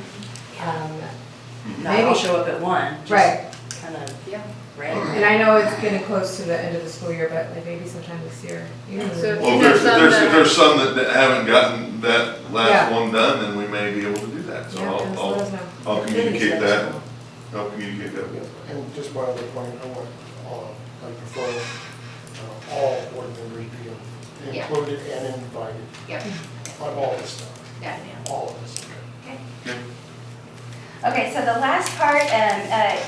Now, I'll show up at one, Right. just kind of Yeah. random. And I know it's getting close to the end of the school year, but like maybe sometime this year. even So in- if Well, you if have there's some some that haven't gotten that last Yeah. one done, then we may be able to do that. So Yeah, just let us know. I'll communicate that. I'll communicate that. And just one other point, I want, I prefer all board members be Yeah. included and invited Yep. on all this stuff, Yeah. all of this. Okay, so the last part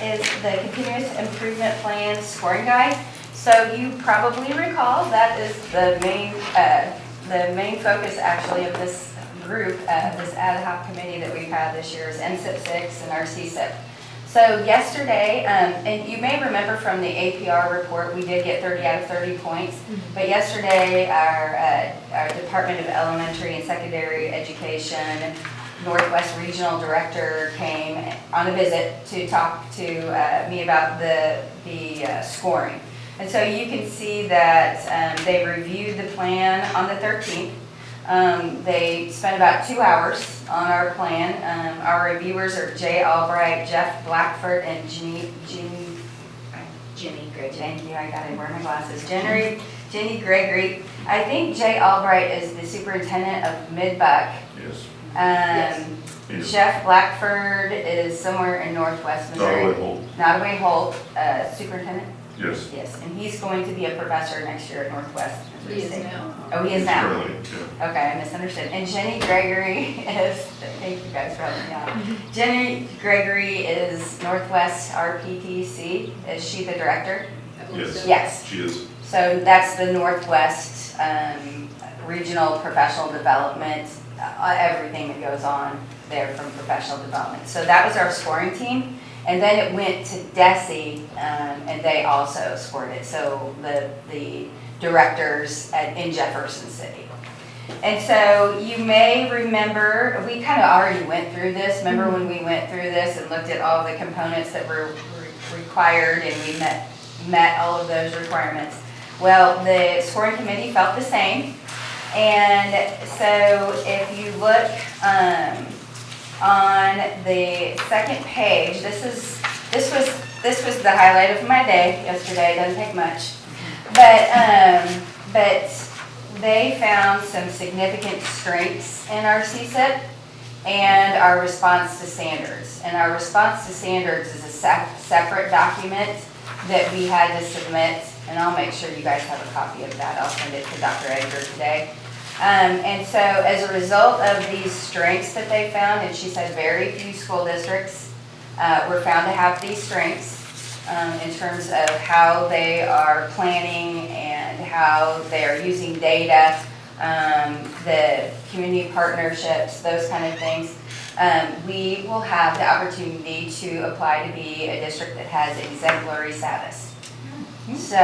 is the continuous improvement plan scoring guide. So you probably recall that is the main focus actually of this group, this ad hoc committee that we've had this year is MSIP 6 and our CSIP. So yesterday, and you may remember from the APR report, we did get 30 out of 30 points. But yesterday, our Department of Elementary and Secondary Education Northwest Regional Director came on a visit to talk to me about the scoring. And so you can see that they reviewed the plan on the 13th. They spent about 2 hours on our plan. Our reviewers are Jay Albright, Jeff Blackford, and Jenny Gregory. Thank you, I gotta wear my glasses. Jenny Gregory. I think Jay Albright is the superintendent of Mid-Buck. Yes. Yes. Jeff Blackford is somewhere in Northwest Missouri. Nottaway Holt. Nottaway Holt, superintendent? Yes. Yes, and he's going to be a professor next year at Northwest He Missouri is State. now. Oh, he is now? Currently, yeah. Okay, I misunderstood. And Jenny Gregory is, thank you guys for helping me out. Jenny Gregory is Northwest RPTC. Is she the director? I believe Yes. so. Yes. She is. So that's the Northwest Regional Professional Development, everything that goes on there from professional development. So that was our scoring team. And then it went to DESE, and they also scored it. So the directors in Jefferson City. And so you may remember, we kind of already went through this. Remember when we went through this and looked at all the components that were required and we met all of those requirements? Well, the scoring committee felt the same. And so if you look on the second page, this was the highlight of my day yesterday. It doesn't take much, but they found some significant strengths in our CSIP and our response to standards. And our response to standards is a separate document that we had to submit, and I'll make sure you guys have a copy of that. I'll send it to Dr. Edgar today. And so as a result of these strengths that they found, and she said very few school districts were found to have these strengths in terms of how they are planning and how they are using data, the community partnerships, those kind of things. We will have the opportunity to apply to be a district that has exemplary status. So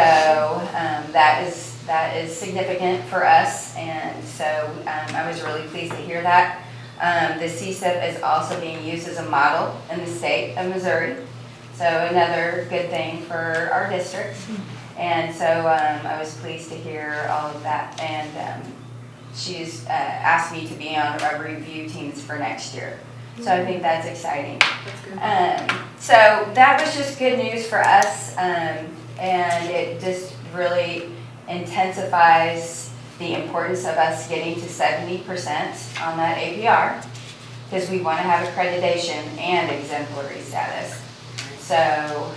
that is significant for us, and so I was really pleased to hear that. The CSIP is also being used as a model in the state of Missouri, so another good thing for our district. And so I was pleased to hear all of that, and she's asked me to be on our review teams for next year. So I think that's exciting. That's good. So that was just good news for us, and it just really intensifies the importance of us getting to 70% on that APR, because we want to have accreditation and exemplary status. So,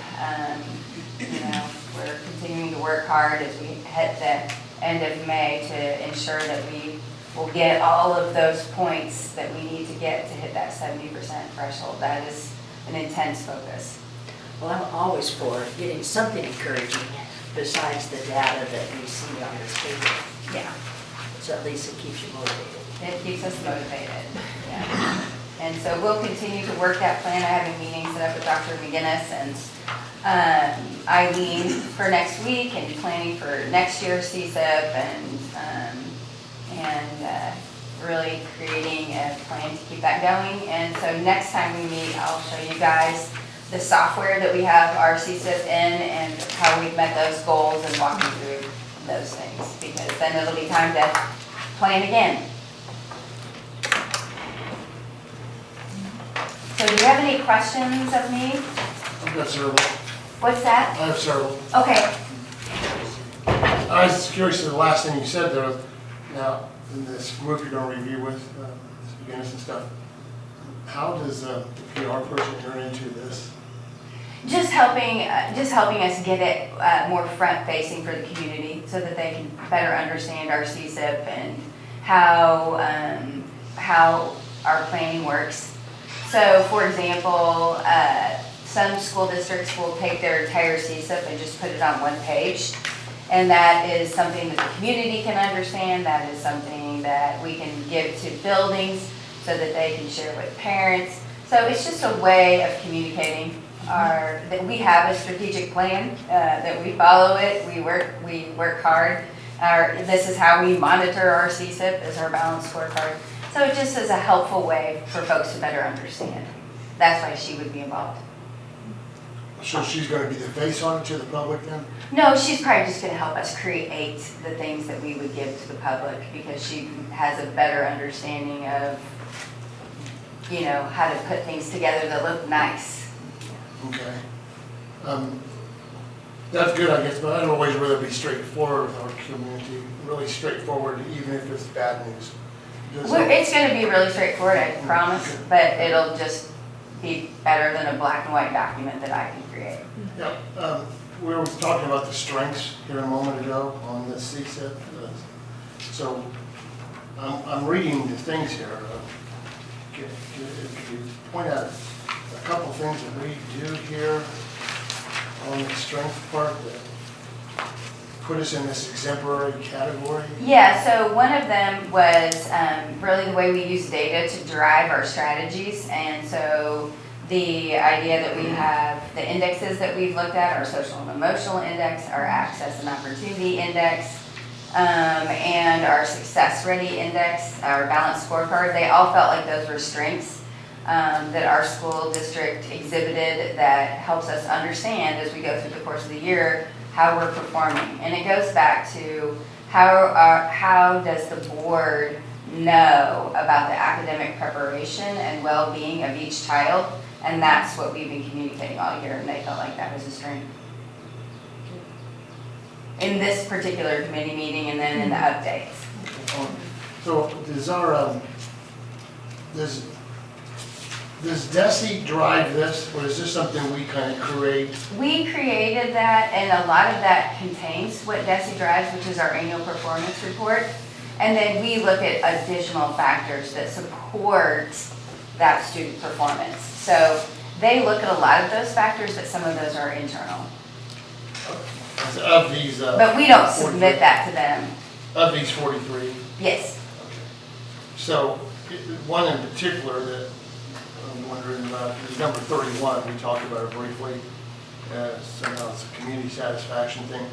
we're continuing to work hard as we hit the end of May to ensure that we will get all of those points that we need to get to hit that 70% threshold. That is an intense focus. Well, I'm always for getting something encouraging besides the data that we see on this paper. Yeah. So at least it keeps you motivated. It keeps us motivated, yeah. And so we'll continue to work that plan. I have a meeting set up with Dr. McGinnis and Eileen for next week, and planning for next year's CSIP, and really creating a plan to keep that going. And so next time we meet, I'll show you guys the software that we have our CSIP in and how we've met those goals and walk you through those things, because then it'll be time to plan again. So do you have any questions of me? I've got several. What's that? I have several. Okay. I was curious to the last thing you said there. Now, in this group you're going to review with, this beginners and stuff, how does the PR person enter into this? Just helping us get it more front-facing for the community, so that they can better understand our CSIP and how our planning works. So, for example, some school districts will take their entire CSIP and just put it on one page. And that is something that the community can understand. That is something that we can give to buildings so that they can share with parents. So it's just a way of communicating that we have a strategic plan, that we follow it, we work hard. This is how we monitor our CSIP, as our balanced scorecard. So it just is a helpful way for folks to better understand. That's why she would be involved. So she's going to be the face on it to the public then? No, she's probably just going to help us create the things that we would give to the public, because she has a better understanding of, how to put things together that look nice. Okay. That's good, I guess, but I'd always rather be straightforward with our community, really straightforward, even if it's bad news. Because, It's gonna be really straightforward, I promise, but it'll just be better than a black and white document that I can create. Yeah, we were talking about the strengths here a moment ago on the CSIP. So I'm reading the things here. Could you point out a couple things that we do here on the strength part that put us in this exemplary category? Yeah, so one of them was really the way we use data to drive our strategies. And so the idea that we have the indexes that we've looked at, our social and emotional index, our access and opportunity index, and our success ready index, our balanced scorecard, they all felt like those were strengths that our school district exhibited that helps us understand as we go through the course of the year how we're performing. And it goes back to how does the board know about the academic preparation and well-being of each child, and that's what we've been communicating all year, and they felt like that was a strength. In this particular committee meeting and then in the updates. So does DESI drive this, or is this something we kind of create? We created that, and a lot of that contains what DESI drives, which is our annual performance report. And then we look at additional factors that support that student performance. So they look at a lot of those factors, but some of those are internal. Of these, But we don't submit that to them. of these 43? Yes. Okay. So, one in particular that I'm wondering about is number 31. We talked about it briefly. Somehow it's a community satisfaction thing.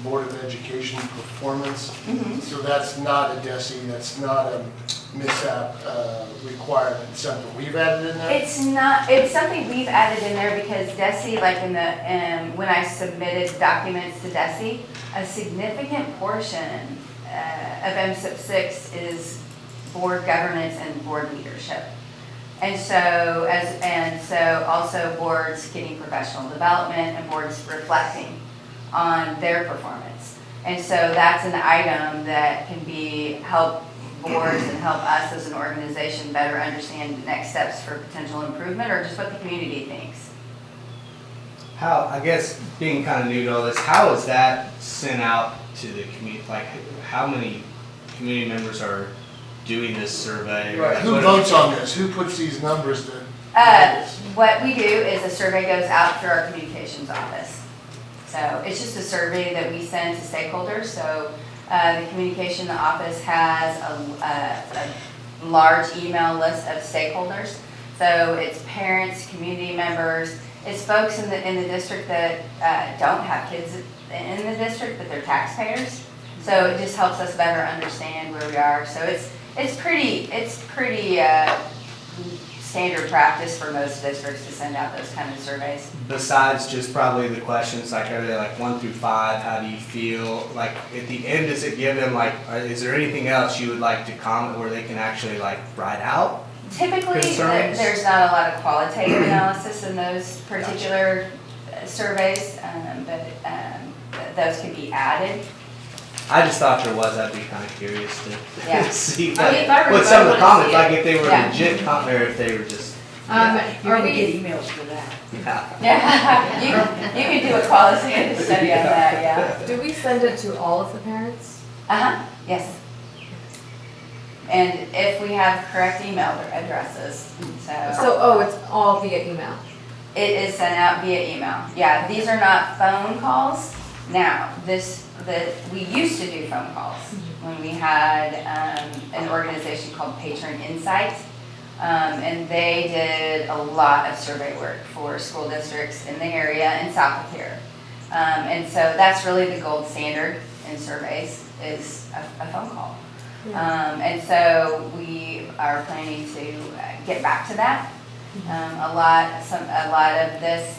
Board of Education performance. Mhm. So that's not a DESI, that's not a MSIP requirement, it's something we've added in there? It's not, it's something we've added in there because DESI, like when I submitted documents to DESI, a significant portion of MSIP 6 is board governance and board leadership. And so also boards getting professional development and boards reflecting on their performance. And so that's an item that can help boards and help us as an organization better understand the next steps for potential improvement or just what the community thinks. How, I guess, being kind of new to all this, how is that sent out to the community? Like, how many community members are doing this survey? Right, who votes on this? Who puts these numbers to? What we do is a survey goes out through our communications office. So it's just a survey that we send to stakeholders. So the communication office has a large email list of stakeholders. So it's parents, community members, it's folks in the district that don't have kids in the district, but they're taxpayers. So it just helps us better understand where we are. So it's pretty standard practice for most districts to send out those kind of surveys. Besides just probably the questions, like are they like 1 through 5, how do you feel? Like at the end, does it give them like, is there anything else you would like to comment where they can actually like write out? Typically, Concerns? there's not a lot of qualitative analysis in those particular surveys, but those can be added. I just thought there was, I'd be kind of curious Yeah. to see I mean, if I were what you, some I of the wanna comments, see it. like if they were Yeah. legit or if they were just, You're Are gonna get we, emails for that. yeah. Yeah, you can do a qualitative study on that, yeah. do we send it to all of the parents? Yes. And if we have correct email addresses, So, it's all via email? it is sent out via email. Yeah, these are not phone calls. Now, we used to do phone calls when we had an organization called Patron Insight. And they did a lot of survey work for school districts in the area and south of here. And so that's really the gold standard in surveys is a phone call. And so we are planning to get back to that. A lot of this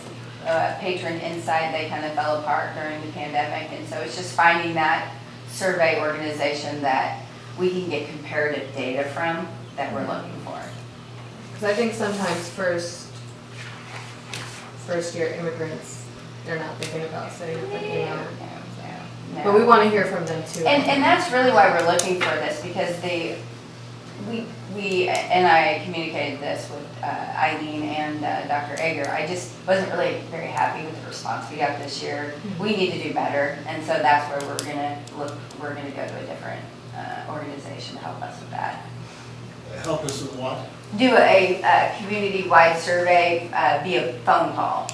Patron Insight, they kind of fell apart during the pandemic, and so it's just finding that survey organization that we can get comparative data from that we're looking for. Because I think sometimes first year immigrants, they're not thinking about setting up an email. No. But we want to hear from them too. And that's really why we're looking for this, because we, and I communicated this with Eileen and Dr. Egger, I just wasn't really very happy with the response we got this year. We need to do better, and so that's where we're gonna go to a different organization to help us with that. Help us with what? Do a community-wide survey via phone call.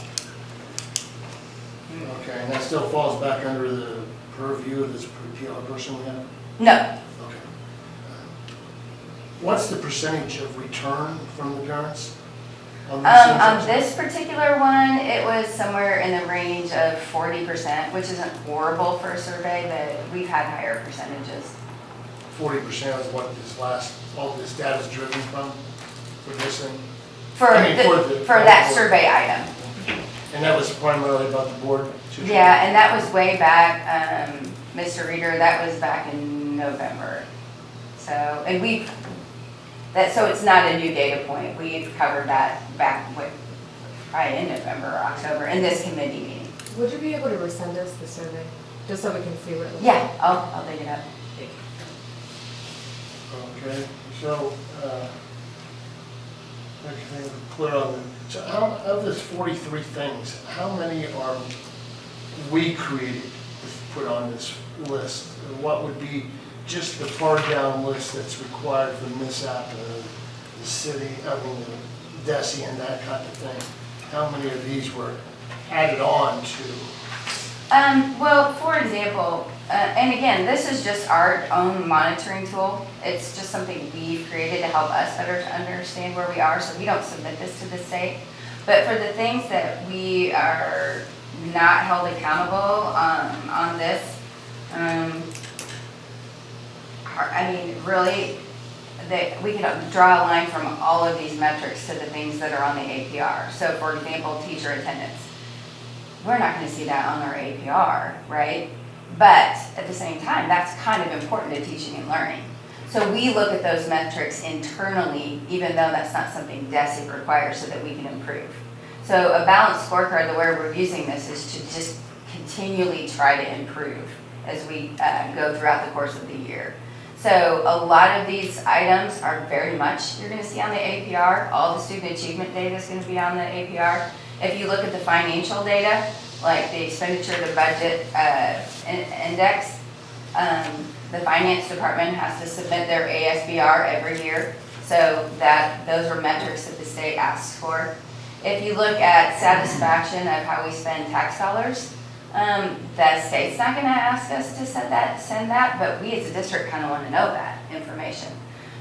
Okay, and that still falls back under the purview of this PR person we have? No, Okay. What's the percentage of return from the parents? On on this particular one, it was somewhere in the range of 40%, which isn't horrible for a survey, but we've had higher percentages. 40% is what all this data is driven from for this thing? For For that board. survey item. And that was primarily about the board? Yeah, and that was way back, Mr. Reader, that was back in November. So, and so it's not a new data point. We've covered that back probably in November or October in this committee meeting. Would you be able to resend us the survey, just so we can see what it looks like? Yeah, I'll dig it up. Okay, so, everything clear on the, so how, of this 43 things, how many are we created to put on this list? What would be just the far down list that's required for MSIP, the city, DESI and that kind of thing? How many of these were added on to? Well, for example, and again, this is just our own monitoring tool. It's just something we've created to help us better to understand where we are, so we don't submit this to the state. But for the things that we are not held accountable on this, I mean, really, we can draw a line from all of these metrics to the things that are on the APR. So for example, teacher attendance. We're not going to see that on our APR, right? But at the same time, that's kind of important to teaching and learning. So we look at those metrics internally, even though that's not something DESI requires, so that we can improve. So a balanced scorecard, the way we're using this is to just continually try to improve as we go throughout the course of the year. So a lot of these items are very much you're going to see on the APR. All the student achievement data is going to be on the APR. If you look at the financial data, like the expenditure to budget index, the finance department has to submit their ASBR every year. So those are metrics that the state asks for. If you look at satisfaction of how we spend tax dollars, the state's not going to ask us to send that, but we as a district kind of want to know that information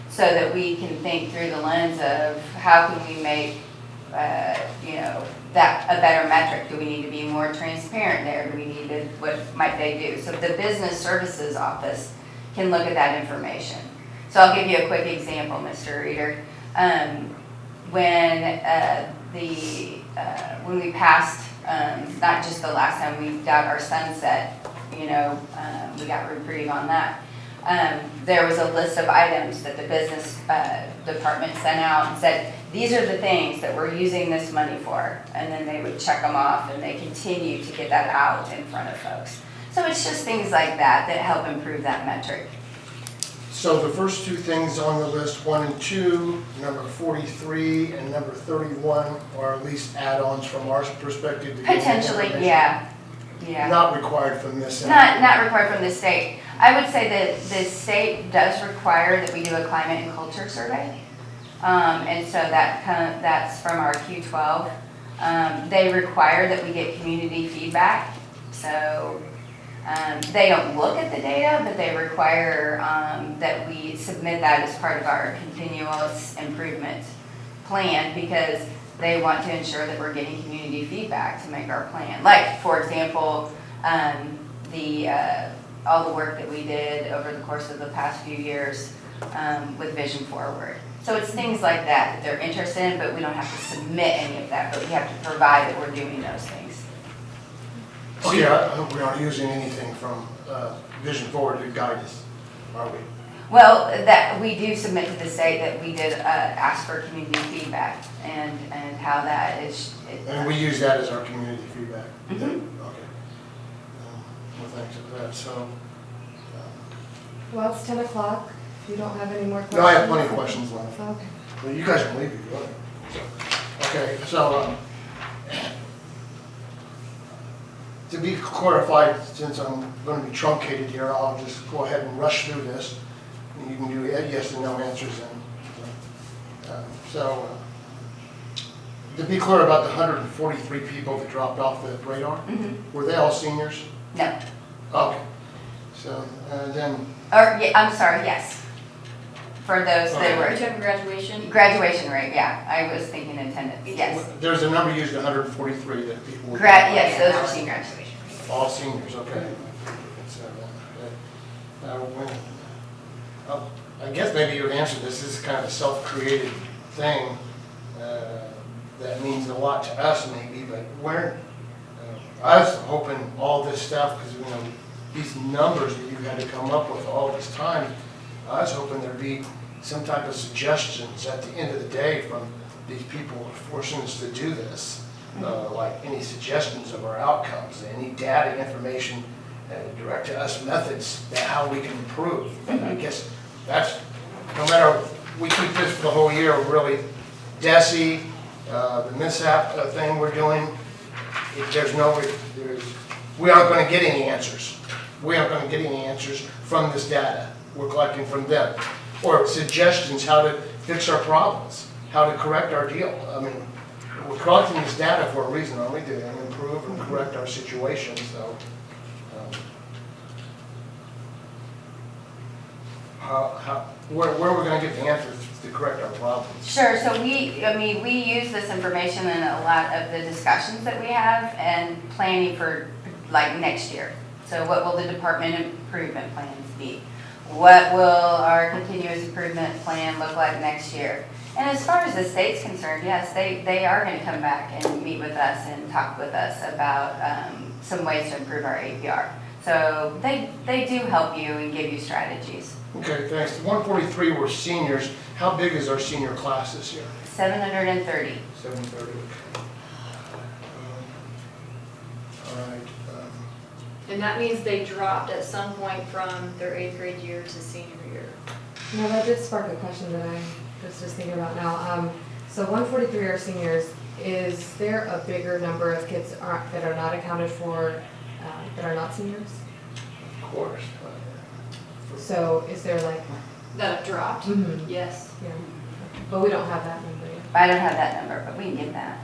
so that we can think through the lens of how can we make that a better metric. Do we need to be more transparent there? Do we need to, what might they do? So the business services office can look at that information. So I'll give you a quick example, Mr. Reader. When we passed, not just the last time we got our sunset, we got reprieve on that. There was a list of items that the business department sent out and said, these are the things that we're using this money for. And then they would check them off and they continue to get that out in front of folks. So it's just things like that that help improve that metric. So the first two things on the list, 1 and 2, number 43 and number 31, are at least add-ons from our perspective. To Potentially, yeah. Not required from this. Not required from the state. I would say that the state does require that we do a climate and culture survey. And so that's from our Q12. They require that we get community feedback. So they don't look at the data, but they require that we submit that as part of our continuous improvement plan because they want to ensure that we're getting community feedback to make our plan. Like, for example, all the work that we did over the course of the past few years with Vision Forward. So it's things like that they're interested in, but we don't have to submit any of that, but we have to provide that we're doing those things. Okay, I hope we aren't using anything from Vision Forward to guide us, are we? Well, that, we do submit to the state that we did ask for community feedback and how that is. And we use that as our community feedback? Mhm. Okay. Well, thanks for that, so. Well, it's 10 o'clock. If you don't have any more questions. No, I have plenty of questions left. Okay. Well, you guys can leave if you want. Okay, so, to be clarified, since I'm going to be truncated here, I'll just go ahead and rush through this. And you can do yes and no answers then. To be clear about the 143 people that dropped off the radar, were they all seniors? No. Okay. So, then, Or, yeah, I'm sorry, yes. For those that Are you were, talking graduation? graduation rate, yeah, I was thinking attendance, yes. there's a number used, 143 that people would. Yes, those are That seniors. graduation. All seniors, okay. I guess maybe you would answer this. This is kind of a self-created thing that means a lot to us maybe, but I was hoping all this stuff, because these numbers that you had to come up with all this time, I was hoping there'd be some type of suggestions at the end of the day from these people who are forcing us to do this. Like any suggestions of our outcomes, any data information, direct to us methods, that how we can improve. And I guess that's, no matter, we keep this for the whole year, really, DESE, the MSIP thing we're doing, we aren't going to get any answers. We aren't going to get any answers from this data we're collecting from them, or suggestions how to fix our problems, how to correct our deal. I mean, we're collecting this data for a reason, aren't we, to improve and correct our situation, so. Where are we gonna get the answers to correct our problems? Sure, so we use this information in a lot of the discussions that we have and planning for like next year. So what will the department improvement plans be? What will our continuous improvement plan look like next year? And as far as the state's concerned, yes, they are going to come back and meet with us and talk with us about some ways to improve our APR. So they do help you and give you strategies. Okay, thanks. The 143 were seniors. How big is our senior class this year? 730. 730, okay. All right. And that means they dropped at some point from their 8th grade year to senior year. No, that did spark a question that I was just thinking about now. So 143 are seniors. Is there a bigger number of kids that are not accounted for that are not seniors? Of course. So is there like? That have dropped? Mhm. Yes. Yeah. But we don't have that number yet. I don't have that number, but we can get that.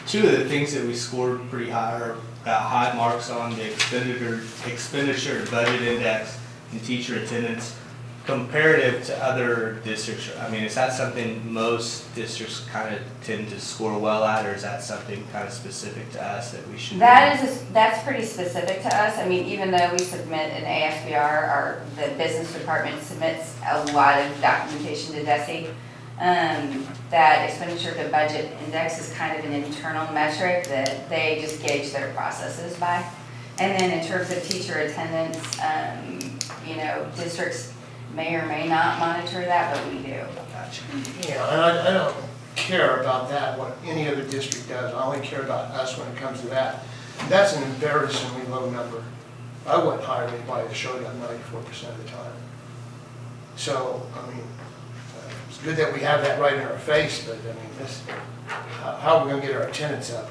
Two of the things that we scored pretty high or got high marks on the expenditure budget index and teacher attendance comparative to other districts. I mean, is that something most districts kind of tend to score well at, or is that something kind of specific to us that we should? That's pretty specific to us. I mean, even though we submit an ASBR, the business department submits a lot of documentation to DESE. That expenditure to budget index is kind of an internal metric that they just gauge their processes by. And then in terms of teacher attendance, districts may or may not monitor that, but we do. Gotcha. Yeah, and I don't care about that, what any other district does. I only care about us when it comes to that. That's an embarrassingly low number. I wouldn't hire anybody that showed up 94% of the time. So, I mean, it's good that we have that right in our face, but I mean, how are we gonna get our attendance up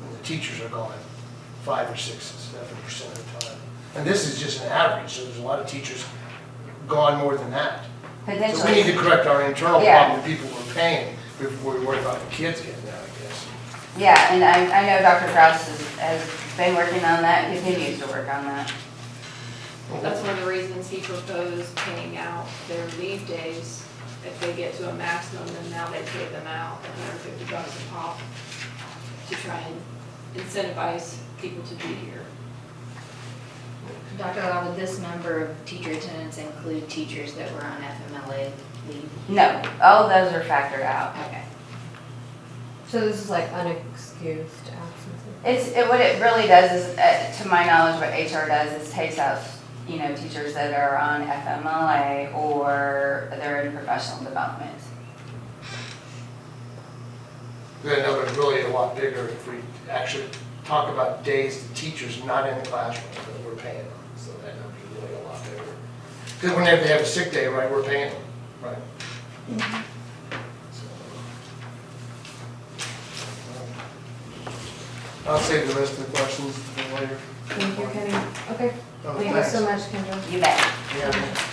when the teachers are gone 5 or 6, 7% of the time? And this is just an average, so there's a lot of teachers gone more than that. So we need Potentially. to correct our internal Yeah. problem, the people we're paying, before we worry about the kids getting that, I guess. Yeah, and I know Dr. Kraus has been working on that, and continues to work on that. That's one of the reasons he proposed paying out their leave days. If they get to a maximum, then now they pay them out $150 a pop to try and incentivize people to be here. Dr. Law, would this number of teacher attendance include teachers that were on FMLA leave? No, all of those are factored out. Okay. So this is like unexcused absences? What it really does is, to my knowledge, what HR does is takes out, teachers that are on FMLA or they're in professional development. Then that would really a lot bigger if we actually talk about days the teachers not in the classroom, but we're paying them. So that would be really a lot bigger. Because whenever they have a sick day, right, we're paying them, right? So, I'll save the rest of the questions for later. Thank you, Kenny. Okay, Oh, thank you thanks. so much, Kendra. You bet. Yeah.